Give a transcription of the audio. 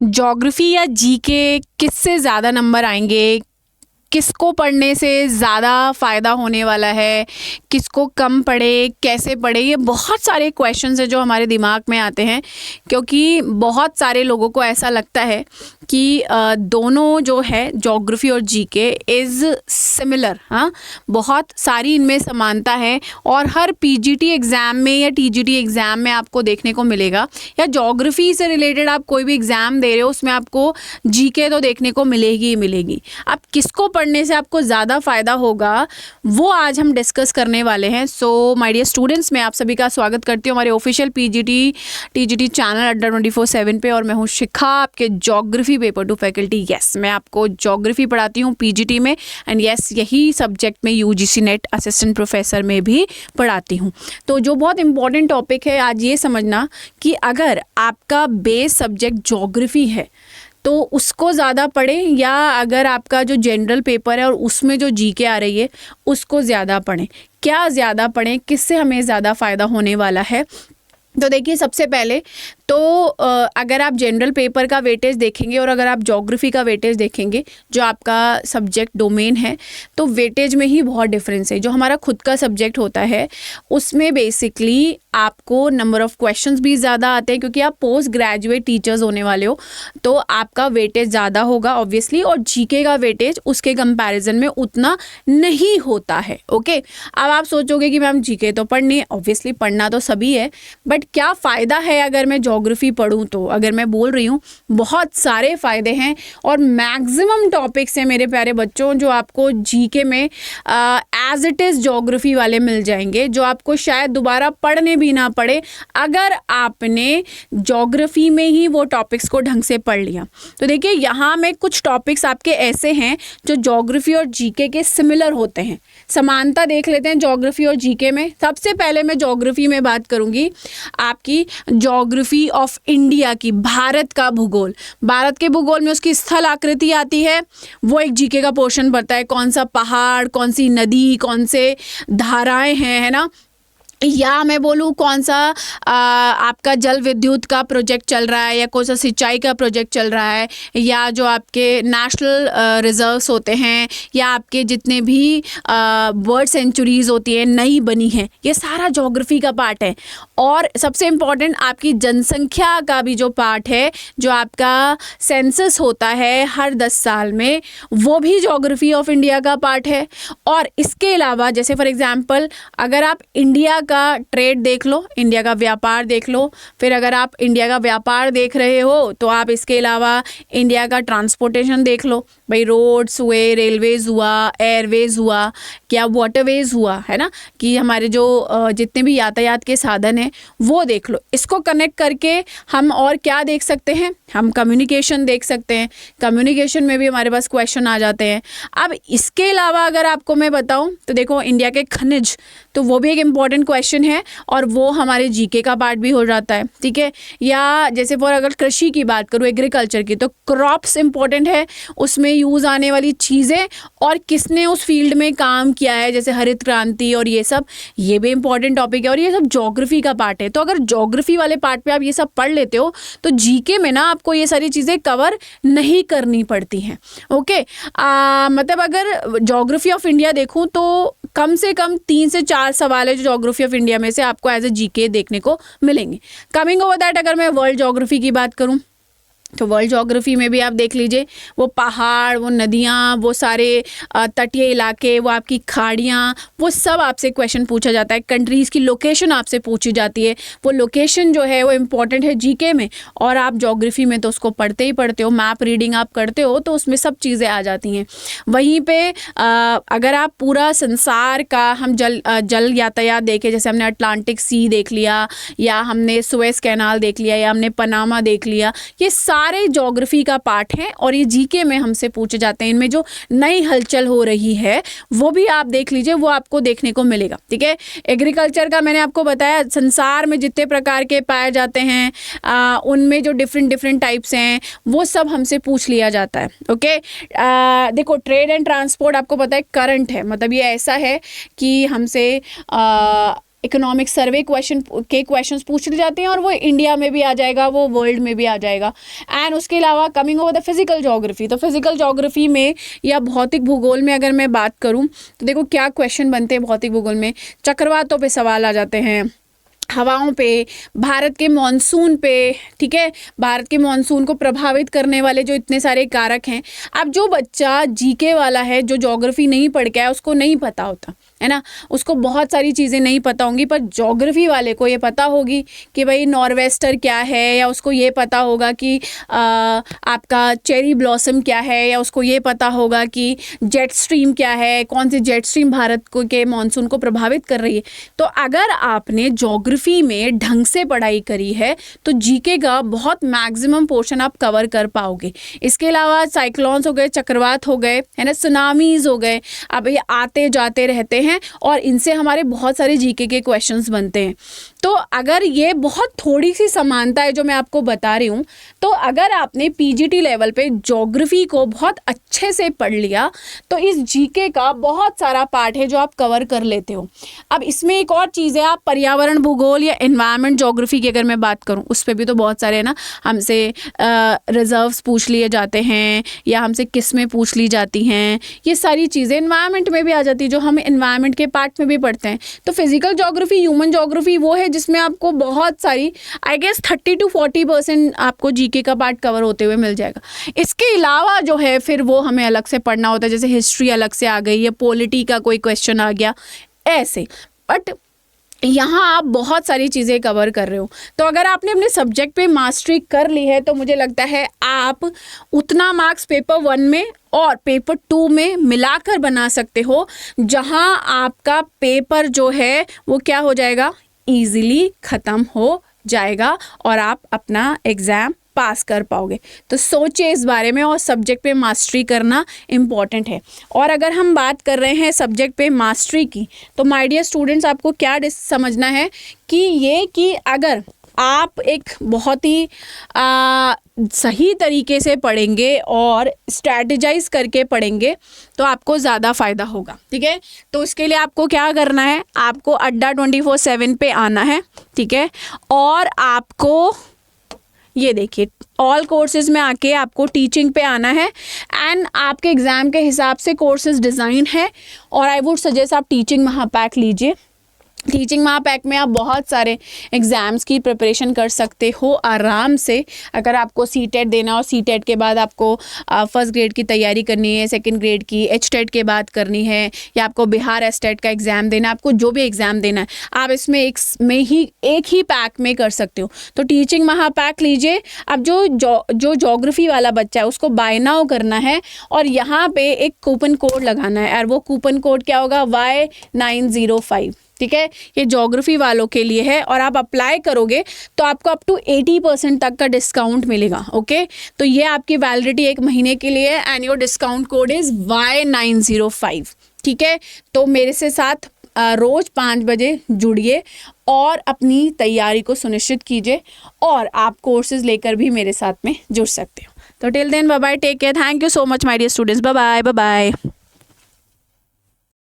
Geography या GK किससे ज़्यादा नंबर आएंगे, किसको पढ़ने से ज़्यादा फ़ायदा होने वाला है, किसको कम पढ़े, कैसे पढ़े, ये बहुत सारे क्वेश्चंस हैं जो हमारे दिमाग में आते हैं, क्योंकि बहुत सारे लोगों को ऐसा लगता है कि दोनों जो है ज्योग्राफी और जीके इज़ सिमिलर। हाँ, बहुत सारी इनमें समानता है और हर पीजीटी एग्ज़ाम में या टीजीटी एग्ज़ाम में आपको देखने को मिलेगा, या ज्योग्राफी से रिलेटेड आप कोई भी एग्ज़ाम दे रहे हो उसमें आपको जीके तो देखने को मिलेगी ही मिलेगी। आप किसको पढ़ने से आपको ज़्यादा फ़ायदा होगा वो आज हम डिस्कस करने वाले हैं। सो माय डियर स्टूडेंट्स, मैं आप सभी का स्वागत करती हूँ हमारे ऑफिशियल पीजीटी टीजीटी चैनल अड्डा 24/7 पे, और मैं हूँ शिखा, आपके geography paper two faculty. Yes, मैं आपको ज्योग्राफी पढ़ाती हूँ पीजीटी में, एंड यस यही सब्जेक्ट में यूजीसी नेट असिस्टेंट प्रोफेसर में भी पढ़ाती हूँ। तो जो बहुत इंपॉर्टेंट टॉपिक है आज ये समझना कि अगर आपका बेस सब्जेक्ट ज्योग्राफी है तो उसको ज़्यादा पढ़ें, या अगर आपका जो जनरल पेपर है और उसमें जो जीके आ रही है उसको ज़्यादा पढ़ें। क्या ज़्यादा पढ़ें, किससे हमें ज़्यादा फ़ायदा होने वाला है? तो देखिए, सबसे पहले तो अगर आप जनरल पेपर का वेटेज देखेंगे और अगर आप ज्योग्राफी का वेटेज देखेंगे, जो आपका सब्जेक्ट डोमेन है, तो वेटेज में ही बहुत डिफरेंस है। जो हमारा खुद का सब्जेक्ट होता है उसमें बेसिकली आपको नंबर ऑफ़ क्वेश्चंस भी ज़्यादा आते हैं, क्योंकि आप पोस्ट ग्रेजुएट टीचर्स होने वाले हो, तो आपका वेटेज ज़्यादा होगा ऑब्वियसली, और जीके का वेटेज उसके कंपैरिजन में उतना नहीं होता है। ओके, अब आप सोचोगे कि मैम जीके तो पढ़नी है, ऑब्वियसली पढ़ना तो सभी है, बट क्या फ़ायदा है अगर मैं ज्योग्राफी पढ़ूं? तो अगर मैं बोल रही हूँ बहुत सारे फ़ायदे हैं, और मैक्सिमम टॉपिक्स हैं मेरे प्यारे बच्चों जो आपको जीके में एज इट इज़ ज्योग्राफी वाले मिल जाएंगे, जो आपको शायद दोबारा पढ़ने भी ना पड़े अगर आपने ज्योग्राफी में ही वो टॉपिक्स को ढंग से पढ़ लिया। तो देखिए, यहाँ में कुछ टॉपिक्स आपके ऐसे हैं जो ज्योग्राफी और जीके के सिमिलर होते हैं। समानता देख लेते हैं ज्योग्राफी और जीके में। सबसे पहले मैं ज्योग्राफी में बात करूँगी, आपकी ज्योग्राफी ऑफ इंडिया की, भारत का भूगोल। भारत के भूगोल में उसकी स्थल आकृति आती है, वो एक जीके का पोर्शन बनता है। कौन सा पहाड़, कौन सी नदी, कौन से धाराएं हैं, है ना, या मैं बोलूँ कौन सा आपका जल विद्युत का प्रोजेक्ट चल रहा है, या कौन सा सिंचाई का प्रोजेक्ट चल रहा है, या जो आपके नेशनल रिजर्व्स होते हैं, या आपके जितने भी बर्ड सेंचुरीज़ होती हैं नई बनी हैं, ये सारा ज्योग्राफी का पार्ट है। और सबसे इम्पॉर्टेंट आपकी जनसंख्या का भी जो पार्ट है, जो आपका सेंसस होता है हर 10 साल में, वो भी ज्योग्राफी ऑफ इंडिया का पार्ट है। और इसके अलावा जैसे फॉर एग्जांपल अगर आप इंडिया का ट्रेड देख लो, इंडिया का व्यापार देख लो, फिर अगर आप इंडिया का व्यापार देख रहे हो तो आप इसके अलावा इंडिया का ट्रांसपोर्टेशन देख लो, भाई रोड्स हुए, रेलवेज़ हुआ, एयरवेज़ हुआ, क्या वाटरवेज़ हुआ, है ना, कि हमारे जो जितने भी यातायात के साधन हैं वो देख लो। इसको कनेक्ट करके हम और क्या देख सकते हैं, हम कम्युनिकेशन देख सकते हैं। कम्युनिकेशन में भी हमारे पास क्वेश्चन आ जाते हैं। अब इसके अलावा अगर आपको मैं बताऊं तो देखो, इंडिया के खनिज, तो वो भी एक इम्पॉर्टेंट क्वेश्चन है और वो हमारे जीके का पार्ट भी हो जाता है, ठीक है। या जैसे फॉर अगर कृषि की बात करूँ, एग्रीकल्चर की, तो क्रॉप्स इंपॉर्टेंट है, उसमें यूज़ आने वाली चीज़ें और किसने उस फील्ड में काम किया है, जैसे हरित क्रांति और ये सब, ये भी इंपॉर्टेंट टॉपिक है, और ये सब ज्योग्राफी का पार्ट है। तो अगर ज्योग्राफी वाले पार्ट पे आप ये सब पढ़ लेते हो तो जीके में ना आपको ये सारी चीज़ें कवर नहीं करनी पड़ती हैं। ओके, मतलब अगर ज्योग्राफी ऑफ इंडिया देखूँ तो कम से कम 3 से 4 सवाल है जो ज्योग्राफी ऑफ इंडिया में से आपको एज ए जीके देखने को मिलेंगे। कमिंग ओवर दैट, अगर मैं वर्ल्ड ज्योग्राफी की बात करूं तो वर्ल्ड ज्योग्राफी में भी आप देख लीजिए, वो पहाड़, वो नदियाँ, वो सारे तटीय इलाके, वो आपकी खाड़ियाँ, वो सब आपसे क्वेश्चन पूछा जाता है। कंट्रीज़ की लोकेशन आपसे पूछी जाती है, वो लोकेशन जो है वो इम्पॉर्टेंट है जीके में, और आप ज्योग्राफी में तो उसको पढ़ते ही पढ़ते हो, मैप रीडिंग आप करते हो तो उसमें सब चीज़ें आ जाती हैं। वहीं पे अगर आप पूरा संसार का हम जल यातायात देखें, जैसे हमने अटलांटिक सी देख लिया, या हमने सुएज कैनाल देख लिया, या हमने पनामा देख लिया, ये सारे ज्योग्राफी का पार्ट हैं और ये जीके में हमसे पूछे जाते हैं। इनमें जो नई हलचल हो रही है वो भी आप देख लीजिए, वो आपको देखने को मिलेगा, ठीक है। एग्रीकल्चर का मैंने आपको बताया, संसार में जितने प्रकार के पाए जाते हैं उनमें जो डिफरेंट टाइप्स हैं वो सब हमसे पूछ लिया जाता है। ओके, देखो, ट्रेड एंड ट्रांसपोर्ट आपको पता है करंट है, मतलब ये ऐसा है कि हमसे इकोनॉमिक सर्वे क्वेश्चंस पूछ लिए जाते हैं, और वो इंडिया में भी आ जाएगा, वो वर्ल्ड में भी आ जाएगा। एंड उसके अलावा coming over the physical geography, तो फिजिकल ज्योग्राफी में या भौतिक भूगोल में अगर मैं बात करूं तो देखो क्या क्वेश्चन बनते हैं भौतिक भूगोल में। चक्रवातों पे सवाल आ जाते हैं, हवाओं पे, भारत के मॉनसून पे, ठीक है, भारत के मॉनसून को प्रभावित करने वाले जो इतने सारे कारक हैं। अब जो बच्चा जीके वाला है, जो ज्योग्राफी नहीं पढ़ के आया, उसको नहीं पता होता है ना, उसको बहुत सारी चीज़ें नहीं पता होंगी, पर ज्योग्राफी वाले को ये पता होगी कि भाई नॉर्वेस्टर क्या है, या उसको ये पता होगा कि आपका चेरी ब्लॉसम क्या है, या उसको ये पता होगा कि जेट स्ट्रीम क्या है, कौन सी जेट स्ट्रीम भारत को के मानसून को प्रभावित कर रही है। तो अगर आपने ज्योग्राफी में ढंग से पढ़ाई करी है तो जीके का बहुत मैक्सिमम पोर्शन आप कवर कर पाओगे। इसके अलावा साइक्लोन्स हो गए, चक्रवात हो गए, है ना, सुनामीज हो गए, अब ये आते जाते रहते हैं और इनसे हमारे बहुत सारे जीके के क्वेश्चंस बनते हैं। तो अगर ये बहुत थोड़ी सी समानता है जो मैं आपको बता रही हूँ, तो अगर आपने पीजीटी लेवल पे ज्योग्राफी को बहुत अच्छे से पढ़ लिया तो इस जीके का बहुत सारा पार्ट है जो आप कवर कर लेते हो। अब इसमें एक और चीज़ है, आप पर्यावरण भूगोल या एनवायरनमेंट ज्योग्राफी की अगर मैं बात करूँ, उस पर भी तो बहुत सारे ना हमसे रिजर्व्स पूछ लिए जाते हैं, या हमसे किस्में पूछ ली जाती हैं, ये सारी चीज़ें एनवायरनमेंट में भी आ जाती है जो हम एनवायरनमेंट के पार्ट में भी पढ़ते हैं। तो फिजिकल ज्योग्राफी, ह्यूमन ज्योग्राफी वो है जिसमें आपको बहुत सारी, आई गेस 30 to 40% आपको जीके का पार्ट कवर होते हुए मिल जाएगा। इसके अलावा जो है फिर वो हमें अलग से पढ़ना होता है, जैसे हिस्ट्री अलग से आ गई, या पॉलिटी का कोई क्वेश्चन आ गया, ऐसे। बट यहाँ आप बहुत सारी चीज़ें कवर कर रहे हो, तो अगर आपने अपने सब्जेक्ट पे मास्टरी कर ली है तो मुझे लगता है आप उतना मार्क्स पेपर 1 में और पेपर 2 में मिलाकर बना सकते हो, जहाँ आपका पेपर जो है वो क्या हो जाएगा, ईजिली ख़त्म हो जाएगा और आप अपना एग्ज़ाम पास कर पाओगे। तो सोचिए इस बारे में, और सब्जेक्ट पे मास्टरी करना इम्पॉर्टेंट है। और अगर हम बात कर रहे हैं सब्जेक्ट पे मास्टरी की, तो माय डियर स्टूडेंट्स आपको क्या समझना है कि अगर आप एक बहुत ही सही तरीके से पढ़ेंगे और स्ट्रैटेजाइज करके पढ़ेंगे तो आपको ज़्यादा फ़ायदा होगा, ठीक है। तो इसके लिए आपको क्या करना है, आपको अड्डा 24/7 पे आना है, ठीक है, और आपको ये देखिए ऑल कोर्सेज में आके आपको टीचिंग पे आना है। एंड आपके एग्ज़ाम के हिसाब से कोर्सेज डिज़ाइन है, और आई वुड सजेस्ट आप टीचिंग महापैक लीजिए। टीचिंग महापैक में आप बहुत सारे एग्ज़ाम्स की प्रिपरेशन कर सकते हो आराम से। अगर आपको सीटेट देना और सीटेट के बाद आपको फर्स्ट ग्रेड की तैयारी करनी है, सेकंड ग्रेड की एचटेट के बाद करनी है, या आपको बिहार एसटेट का एग्ज़ाम देना है, आपको जो भी एग्ज़ाम देना है आप इसमें एक ही पैक में कर सकते हो। तो टीचिंग महापैक लीजिए। अब जो ज्योग्राफी वाला बच्चा है उसको बाय नाउ करना है, और यहाँ पे एक कूपन कोड लगाना है, और वो कूपन कोड क्या होगा, Y905, ठीक है। ये ज्योग्राफी वालों के लिए है, और आप अप्लाई करोगे तो आपको अप टू 80% तक का डिस्काउंट मिलेगा, ओके। तो ये आपकी वैलिडिटी 1 महीने के लिए है, and your discount code is Y905, ठीक है। तो मेरे से साथ रोज़ 5 बजे जुड़िए और अपनी तैयारी को सुनिश्चित कीजिए, और आप कोर्सेज लेकर भी मेरे साथ में जुड़ सकते हो। तो till then bye bye, take care, thank you so much my dear students, bye bye.